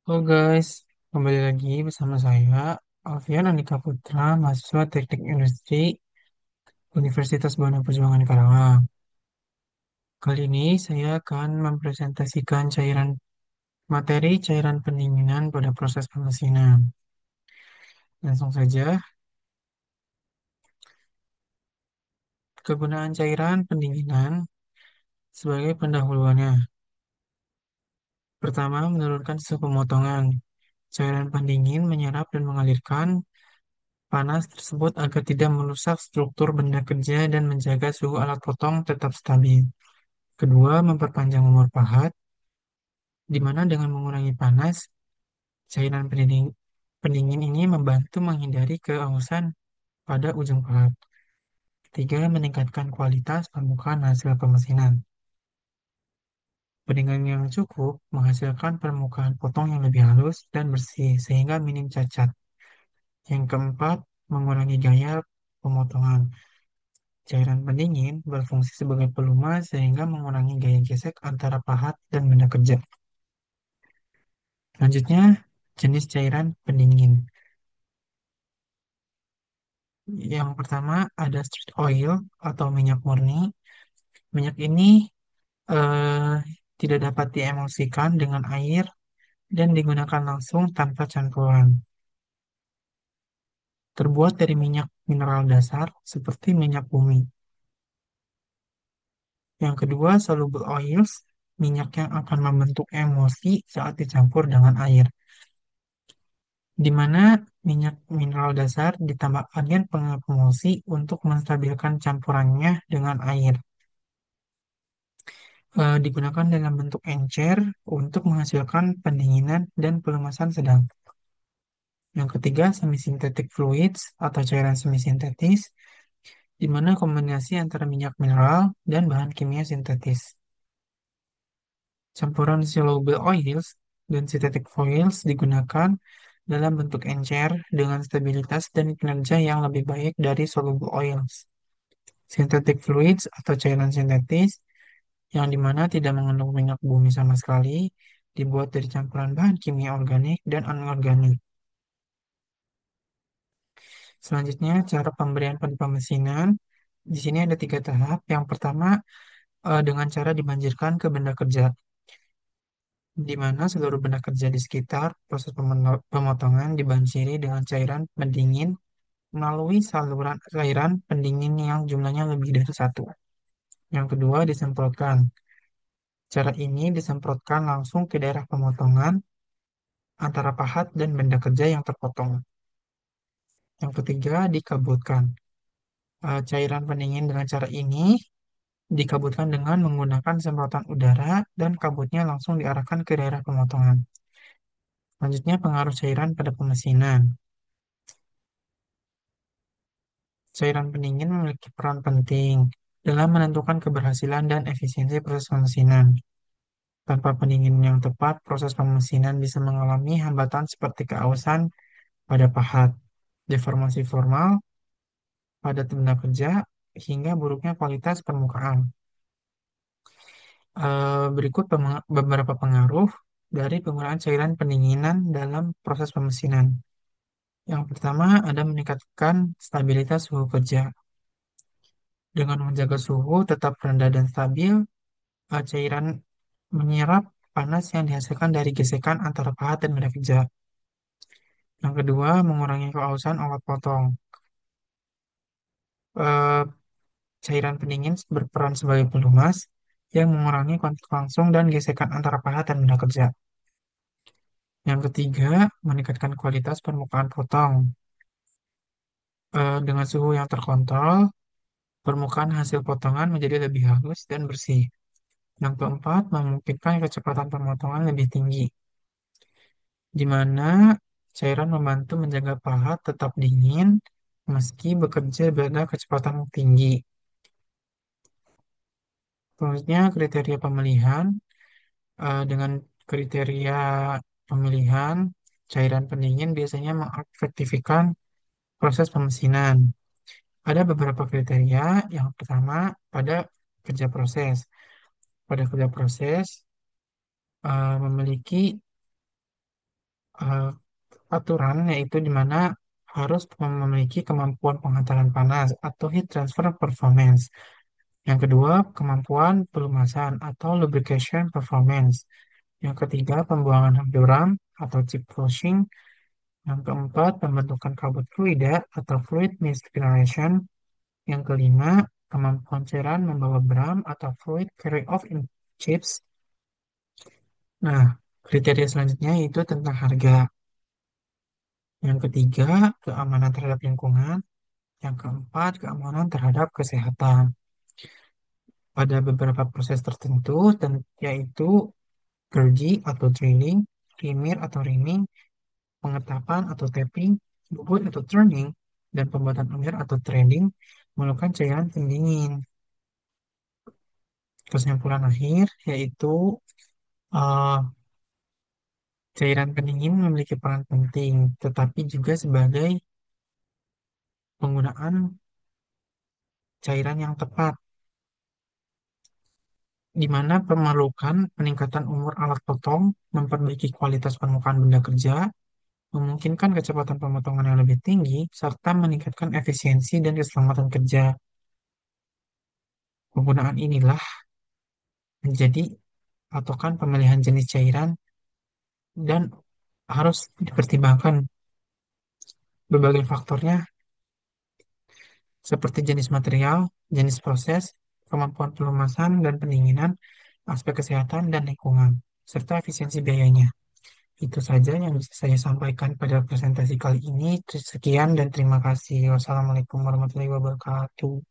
Halo guys, kembali lagi bersama saya, Alfian Andika Putra, mahasiswa Teknik Industri Universitas Buana Perjuangan Karawang. Kali ini saya akan mempresentasikan materi cairan pendinginan pada proses pemesinan. Langsung saja, kegunaan cairan pendinginan sebagai pendahuluannya. Pertama, menurunkan suhu pemotongan. Cairan pendingin menyerap dan mengalirkan panas tersebut agar tidak merusak struktur benda kerja dan menjaga suhu alat potong tetap stabil. Kedua, memperpanjang umur pahat, di mana dengan mengurangi panas, cairan pendingin ini membantu menghindari keausan pada ujung pahat. Ketiga, meningkatkan kualitas permukaan hasil pemesinan. Pendingin yang cukup menghasilkan permukaan potong yang lebih halus dan bersih sehingga minim cacat. Yang keempat, mengurangi gaya pemotongan. Cairan pendingin berfungsi sebagai pelumas sehingga mengurangi gaya gesek antara pahat dan benda kerja. Selanjutnya, jenis cairan pendingin. Yang pertama ada street oil atau minyak murni. Minyak ini eh, tidak dapat diemulsikan dengan air dan digunakan langsung tanpa campuran. Terbuat dari minyak mineral dasar seperti minyak bumi. Yang kedua, soluble oils, minyak yang akan membentuk emulsi saat dicampur dengan air, di mana minyak mineral dasar ditambah agen pengemulsi untuk menstabilkan campurannya dengan air. Digunakan dalam bentuk encer untuk menghasilkan pendinginan dan pelumasan sedang. Yang ketiga, semi-synthetic fluids atau cairan semi-sintetis, di mana kombinasi antara minyak mineral dan bahan kimia sintetis. Campuran soluble oils dan synthetic foils digunakan dalam bentuk encer dengan stabilitas dan kinerja yang lebih baik dari soluble oils. Synthetic fluids atau cairan sintetis yang dimana tidak mengandung minyak bumi sama sekali, dibuat dari campuran bahan kimia organik dan anorganik. Selanjutnya, cara pemberian pada pemesinan. Di sini ada tiga tahap. Yang pertama, dengan cara dibanjirkan ke benda kerja, di mana seluruh benda kerja di sekitar proses pemotongan dibanjiri dengan cairan pendingin melalui saluran cairan pendingin yang jumlahnya lebih dari satu. Yang kedua, disemprotkan. Cara ini disemprotkan langsung ke daerah pemotongan antara pahat dan benda kerja yang terpotong. Yang ketiga, dikabutkan. Cairan pendingin dengan cara ini dikabutkan dengan menggunakan semprotan udara dan kabutnya langsung diarahkan ke daerah pemotongan. Selanjutnya, pengaruh cairan pada pemesinan. Cairan pendingin memiliki peran penting dalam menentukan keberhasilan dan efisiensi proses pemesinan. Tanpa pendingin yang tepat, proses pemesinan bisa mengalami hambatan seperti keausan pada pahat, deformasi formal pada benda kerja, hingga buruknya kualitas permukaan. Berikut beberapa pengaruh dari penggunaan cairan pendinginan dalam proses pemesinan. Yang pertama ada meningkatkan stabilitas suhu kerja. Dengan menjaga suhu tetap rendah dan stabil, cairan menyerap panas yang dihasilkan dari gesekan antara pahat dan benda kerja. Yang kedua, mengurangi keausan alat potong. Eh, Cairan pendingin berperan sebagai pelumas yang mengurangi kontak langsung dan gesekan antara pahat dan benda kerja. Yang ketiga, meningkatkan kualitas permukaan potong. Dengan suhu yang terkontrol, permukaan hasil potongan menjadi lebih halus dan bersih. Yang keempat, memungkinkan kecepatan pemotongan lebih tinggi, di mana cairan membantu menjaga pahat tetap dingin meski bekerja pada kecepatan tinggi. Selanjutnya, kriteria pemilihan. Dengan kriteria pemilihan, cairan pendingin biasanya mengefektifkan proses pemesinan. Ada beberapa kriteria. Yang pertama, pada kerja proses. Pada kerja proses, memiliki eh, aturan, yaitu di mana harus memiliki kemampuan penghantaran panas atau heat transfer performance. Yang kedua, kemampuan pelumasan atau lubrication performance. Yang ketiga, pembuangan hamburan atau chip flushing. Yang keempat, pembentukan kabut fluida atau fluid mist generation. Yang kelima, kemampuan cairan membawa bram atau fluid carry-off in chips. Nah, kriteria selanjutnya yaitu tentang harga. Yang ketiga, keamanan terhadap lingkungan. Yang keempat, keamanan terhadap kesehatan. Pada beberapa proses tertentu, yaitu gergi atau drilling, rimir atau rimming, pengetapan atau tapping, bubut atau turning, dan pembuatan air atau threading menggunakan cairan pendingin. Kesimpulan akhir yaitu eh, cairan pendingin memiliki peran penting, tetapi juga sebagai penggunaan cairan yang tepat, di mana memerlukan peningkatan umur alat potong, memperbaiki kualitas permukaan benda kerja, memungkinkan kecepatan pemotongan yang lebih tinggi, serta meningkatkan efisiensi dan keselamatan kerja. Penggunaan inilah menjadi patokan pemilihan jenis cairan dan harus dipertimbangkan berbagai faktornya seperti jenis material, jenis proses, kemampuan pelumasan dan pendinginan, aspek kesehatan dan lingkungan, serta efisiensi biayanya. Itu saja yang bisa saya sampaikan pada presentasi kali ini. Sekian dan terima kasih. Wassalamualaikum warahmatullahi wabarakatuh.